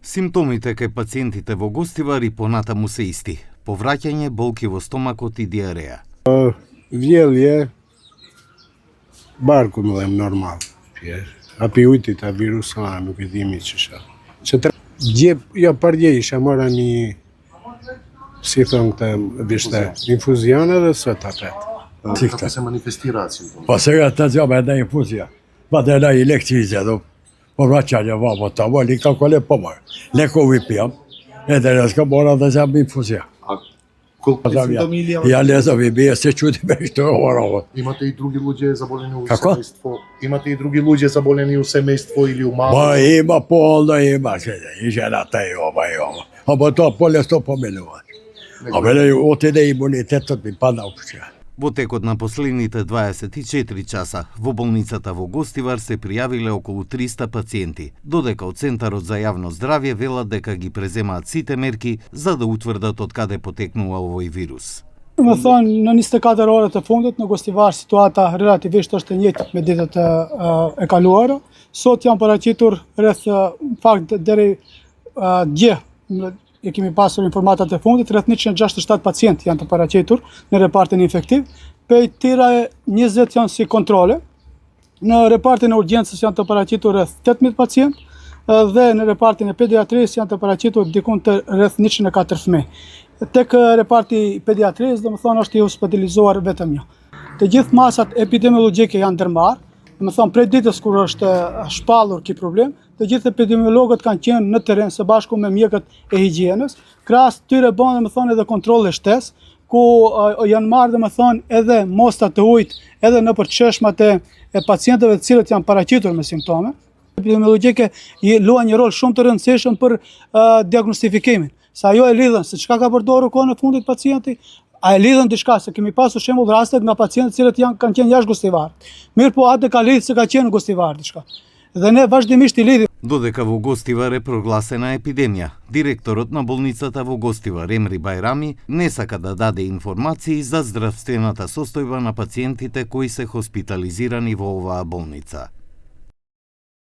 Симптомите кај пациентите во Гостивар и понатаму се исти. Повраќање, болки во стомакот и диареја. Вјелје, барко милем нормал. Апиутита вируса, епидемичеша. Где я пардеиша, мора ми сифрангтам вишта инфузиона да света пред. Како се манифестираат симптоми? Па сега треба една инфузија, па да една инекција до повраќање во тамо, или како ле помага. Лекови пијам, денеска мора да земам инфузија. А колку симптоми или Ја не знам, вие се чудиме што е ова работа. Имате и други луѓе заболени у Како? семејство? Имате и други луѓе заболени у семејство или у мало? Ба има полно, има, и жената и ова и ова. Ама тоа полесно поминува. А мене отиде имунитетот ми пада општо. Во текот на последните 24 часа во болницата во Гостивар се пријавиле околу 300 пациенти, додека од Центарот за јавно здравје велат дека ги преземаат сите мерки за да утврдат од каде потекнува овој вирус. Më thonë, në 24 orët e fundit në Gostivar situata relativisht është e njëjtë me ditët e kaluara. Sot janë paraqitur rreth fakt deri dje e kemi pasur informatat e fundit, rreth 167 pacientë janë të paraqitur në repartin infektiv, prej tyre 20 janë si kontrole. Në repartin e urgjencës janë të paraqitur rreth 18 pacientë dhe në repartin e pediatrisë janë të paraqitur diku të rreth 104 fëmijë. Tek reparti i pediatrisë, domethënë është i hospitalizuar vetëm një. Të gjithë masat epidemiologjike janë ndërmarrë, domethënë prej ditës kur është shpallur ky problem, të gjithë epidemiologët kanë qenë në terren së bashku me mjekët e higjienës, krahas tyre bën domethënë edhe kontrolle shtesë, ku janë marrë domethënë edhe mostrat të ujit edhe nëpër çeshmat e pacientëve të cilët janë paraqitur me simptome. Epidemiologjike luajnë një rol shumë të rëndësishëm për diagnostifikimin. Sa ajo e lidhen se çka ka përdorur kohën e fundit pacienti, a e lidhen diçka, se kemi pasur shembull raste nga pacientë cilët kanë qenë jashtë Gostivarit. Mirë po atë ka lidhë se ka qenë në Gostivar diçka. Dhe ne vazhdimisht i lidhim. Додека во Гостивар е прогласена епидемија, директорот на болницата во Гостивар Емри Бајрами не сака да даде информации за здравствената состојба на пациентите кои се хоспитализирани во оваа болница.